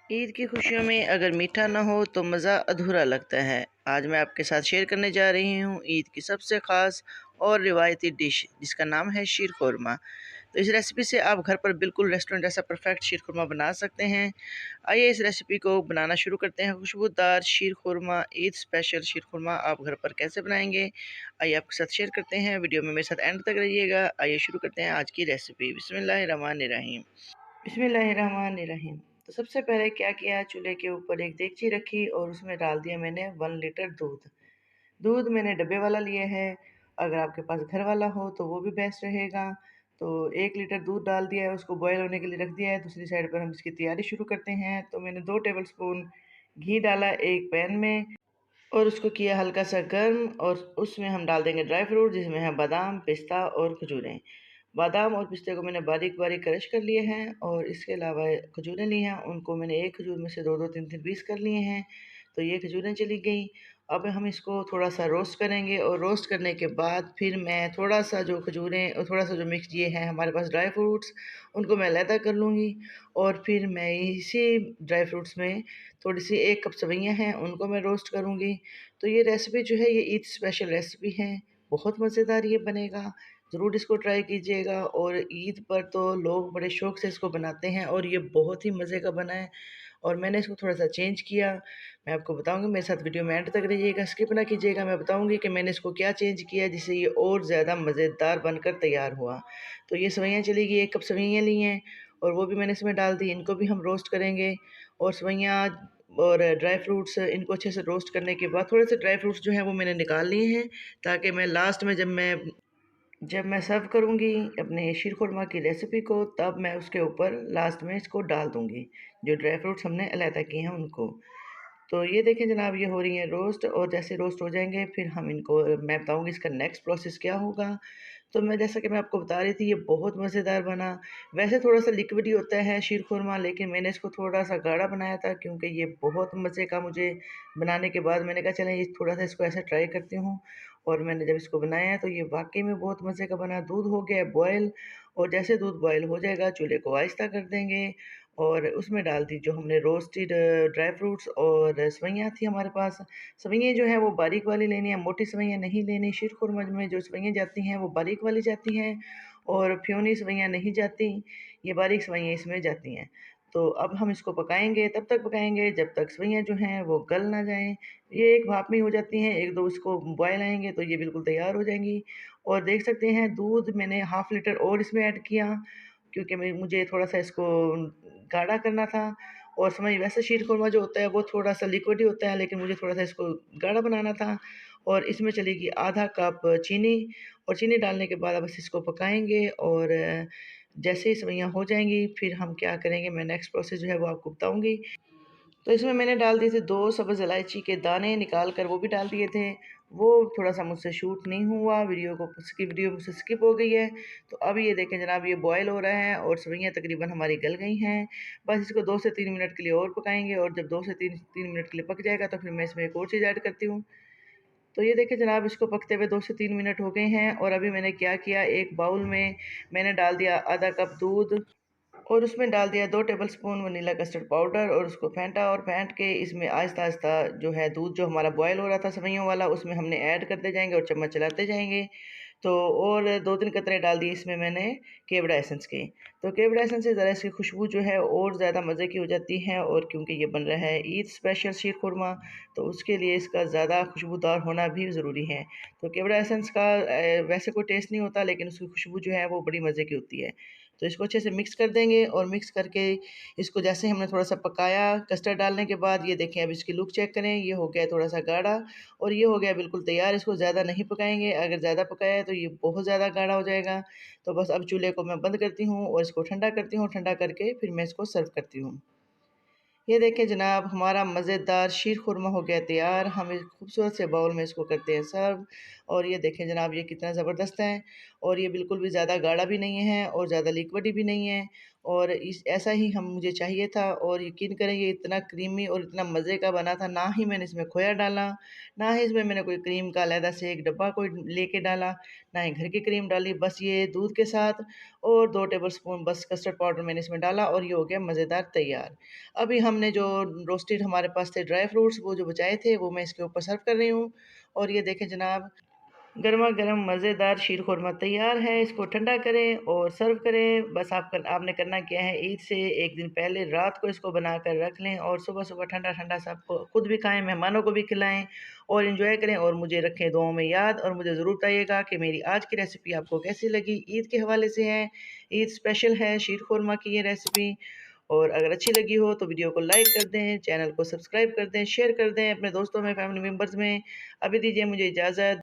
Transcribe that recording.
ईद की खुशियों में अगर मीठा ना हो तो मज़ा अधूरा लगता है। आज मैं आपके साथ शेयर करने जा रही हूँ ईद की सबसे ख़ास और रिवायती डिश जिसका नाम है शीर खुरमा। तो इस रेसिपी से आप घर पर बिल्कुल रेस्टोरेंट जैसा परफेक्ट शीर खुरमा बना सकते हैं। आइए इस रेसिपी को बनाना शुरू करते हैं। खुशबूदार शीर खुरमा, ईद स्पेशल शीर खुरमा आप घर पर कैसे बनाएंगे, आइए आपके साथ शेयर करते हैं। वीडियो में मेरे साथ एंड तक रहिएगा। आइए शुरू करते हैं आज की रेसिपी। बिस्मिल्लाहिर्रहमानिर्रहीम। बिस्मिल्लाहिर्रहमानिर्रहीम। तो सबसे पहले क्या किया, चूल्हे के ऊपर एक देगची रखी और उसमें डाल दिया मैंने 1 लीटर दूध। दूध मैंने डब्बे वाला लिया है, अगर आपके पास घर वाला हो तो वो भी बेस्ट रहेगा। तो 1 लीटर दूध डाल दिया है, उसको बॉयल होने के लिए रख दिया है। दूसरी साइड पर हम इसकी तैयारी शुरू करते हैं। तो मैंने 2 टेबलस्पून घी डाला एक पैन में और उसको किया हल्का सा गर्म, और उसमें हम डाल देंगे ड्राई फ्रूट जिसमें है बादाम, पिस्ता और खजूरें। बादाम और पिस्ते को मैंने बारीक बारीक क्रश कर लिए हैं, और इसके अलावा खजूरें ली हैं, उनको मैंने एक खजूर में से दो दो तीन तीन पीस कर लिए हैं। तो ये खजूरें चली गई। अब हम इसको थोड़ा सा रोस्ट करेंगे, और रोस्ट करने के बाद फिर मैं थोड़ा सा जो खजूरें और थोड़ा सा जो मिक्स ये हैं हमारे पास ड्राई फ्रूट्स, उनको मैं अलहदा कर लूँगी। और फिर मैं इसी ड्राई फ्रूट्स में थोड़ी सी 1 कप सवैयाँ हैं उनको मैं रोस्ट करूँगी। तो ये रेसिपी जो है ये ईद स्पेशल रेसिपी है, बहुत मज़ेदार ये बनेगा। ज़रूर इसको ट्राई कीजिएगा। और ईद पर तो लोग बड़े शौक़ से इसको बनाते हैं, और ये बहुत ही मज़े का बना है। और मैंने इसको थोड़ा-सा चेंज किया, मैं आपको बताऊँगी। मेरे साथ वीडियो में एंड तक रहिएगा, स्किप ना कीजिएगा। मैं बताऊँगी कि मैंने इसको क्या चेंज किया जिससे ये और ज़्यादा मज़ेदार बनकर तैयार हुआ। तो ये सेवइयाँ चली गई, 1 कप सेवइयाँ ली हैं और वो भी मैंने इसमें डाल दी। इनको भी हम रोस्ट करेंगे। और सेवइयाँ और ड्राई फ्रूट्स इनको अच्छे से रोस्ट करने के बाद थोड़े से ड्राई फ्रूट्स जो हैं वो मैंने निकाल लिए हैं, ताकि मैं लास्ट में जब मैं सर्व करूँगी अपने शीर खुरमा की रेसिपी को, तब मैं उसके ऊपर लास्ट में इसको डाल दूँगी, जो ड्राई फ्रूट्स हमने अलहदा किए हैं उनको। तो ये देखें जनाब, ये हो रही हैं रोस्ट, और जैसे रोस्ट हो जाएँगे फिर हम इनको, मैं बताऊँगी इसका नेक्स्ट प्रोसेस क्या होगा। तो मैं जैसा कि मैं आपको बता रही थी, ये बहुत मज़ेदार बना। वैसे थोड़ा-सा लिक्विड ही होता है शीर खुरमा, लेकिन मैंने इसको थोड़ा-सा गाढ़ा बनाया था क्योंकि ये बहुत मज़े का मुझे बनाने के बाद मैंने कहा चलें ये थोड़ा-सा इसको ऐसे ट्राई करती हूँ। और मैंने जब इसको बनाया है तो ये वाक़ई में बहुत मज़े का बना। दूध हो गया है बॉयल, और जैसे दूध बॉयल हो जाएगा चूल्हे को आहिस्ता कर देंगे, और उसमें डाल दी जो हमने रोस्टेड ड्राई फ्रूट्स और सेवइयाँ थी हमारे पास। सेवइयाँ जो हैं वो बारीक वाली लेनी है, मोटी सेवइयाँ नहीं लेनी। शीर खुरमा में जो सेवइयाँ जाती हैं वो बारीक वाली जाती हैं, और फ्योनी सेवइयाँ नहीं जाती, ये बारीक सेवइयाँ इसमें जाती हैं। तो अब हम इसको पकाएँगे, तब तक पकाएँगे जब तक सेवइयाँ जो हैं वो गल ना जाएँ। ये एक भाप में हो जाती हैं, 1-2 इसको बॉयल आएँगे तो ये बिल्कुल तैयार हो जाएँगी। और देख सकते हैं दूध मैंने हाफ़ लीटर और इसमें ऐड किया, क्योंकि मुझे थोड़ा-सा इसको गाढ़ा करना था। और समझ, वैसे शीर खुरमा जो होता है वो थोड़ा-सा लिक्विड ही होता है, लेकिन मुझे थोड़ा-सा इसको गाढ़ा बनाना था। और इसमें चलेगी आधा कप चीनी, और चीनी डालने के बाद अब बस इसको पकाएँगे। और जैसे ही सेवइयाँ हो जाएँगी फिर हम क्या करेंगे, मैं नेक्स्ट प्रोसेस जो है वो आपको बताऊँगी। तो इसमें मैंने डाल दिए थे 2 सब्ज़ इलायची के दाने निकाल कर, वो भी डाल दिए थे। वो थोड़ा-सा मुझसे शूट नहीं हुआ, वीडियो मुझसे स्किप हो गई है। तो अब ये देखें जनाब, ये बॉयल हो रहा है और सेवइयाँ तकरीबन हमारी गल गई हैं। बस इसको 2 से 3 मिनट के लिए और पकाएँगे, और जब 2 से 3 मिनट के लिए पक जाएगा तो फिर मैं इसमें एक और चीज़ ऐड करती हूँ। तो ये देखिए जनाब, इसको पकते हुए 2 से 3 मिनट हो गए हैं, और अभी मैंने क्या किया, एक बाउल में मैंने डाल दिया आधा कप दूध, और उसमें डाल दिया 2 टेबलस्पून वनीला कस्टर्ड पाउडर, और उसको फेंटा, और फेंट के इसमें आहिस्ता-आहिस्ता जो है दूध जो हमारा बॉयल हो रहा था सेवइयों वाला, उसमें हमने ऐड करते जाएँगे और चम्मच चलाते जाएँगे। तो और 2-3 कतरे डाल दिए इसमें मैंने केवड़ा एसेंस के। तो केवड़ा एसेंस से ज़रा इसकी खुशबू जो है और ज़्यादा मज़े की हो जाती है, और क्योंकि ये बन रहा है ईद स्पेशल शीर खुरमा, तो उसके लिए इसका ज़्यादा खुशबूदार होना भी ज़रूरी है। तो केवड़ा एसेंस का वैसे कोई टेस्ट नहीं होता, लेकिन उसकी खुशबू जो है वो बड़ी मज़े की होती है। तो इसको अच्छे से मिक्स कर देंगे, और मिक्स करके इसको जैसे हमने थोड़ा-सा पकाया कस्टर्ड डालने के बाद, ये देखें अब इसकी लुक चेक करें, ये हो गया थोड़ा-सा गाढ़ा, और ये हो गया बिल्कुल तैयार। इसको ज़्यादा नहीं पकाएँगे, अगर ज़्यादा पकाया है तो ये बहुत ज़्यादा गाढ़ा हो जाएगा। तो बस अब चूल्हे को मैं बंद करती हूँ और इसको ठंडा करती हूँ, ठंडा करके फिर मैं इसको सर्व करती हूँ। ये देखें जनाब, हमारा मज़ेदार शीर खुरमा हो गया तैयार। हम एक खूबसूरत से बाउल में इसको करते हैं सर्व, और ये देखें जनाब, ये कितना ज़बरदस्त है। और ये बिल्कुल भी ज़्यादा गाढ़ा भी नहीं है और ज़्यादा लिक्विड भी नहीं है, और इस ऐसा ही हम मुझे चाहिए था। और यकीन करें ये इतना क्रीमी और इतना मज़े का बना था, ना ही मैंने इसमें खोया डाला, ना ही इसमें मैंने कोई क्रीम का अलहदा से एक डब्बा कोई लेके डाला, ना ही घर की क्रीम डाली। बस ये दूध के साथ और 2 टेबलस्पून बस कस्टर्ड पाउडर मैंने इसमें डाला और ये हो गया मज़ेदार तैयार। अभी हमने जो रोस्टेड हमारे पास थे ड्राई फ्रूट्स, वो जो बचाए थे, वो मैं इसके ऊपर सर्व कर रही हूँ। और ये देखें जनाब, गरमा-गरम मज़ेदार शीर खुरमा तैयार है। इसको ठंडा करें और सर्व करें। बस आपने करना क्या है, ईद से 1 दिन पहले रात को इसको बनाकर रख लें और सुबह-सुबह ठंडा-ठंडा सा आपको खुद भी खाएँ, मेहमानों को भी खिलाएँ और एन्जॉय करें। और मुझे रखें दुआओं में याद, और मुझे ज़रूर बताइएगा कि मेरी आज की रेसिपी आपको कैसी लगी। ईद के हवाले से है, ईद स्पेशल है शीर खुरमा की ये रेसिपी। और अगर अच्छी लगी हो तो वीडियो को लाइक कर दें, चैनल को सब्सक्राइब कर दें, शेयर कर दें अपने दोस्तों में, फैमिली मेंबर्स में। अभी दीजिए मुझे इजाज़त।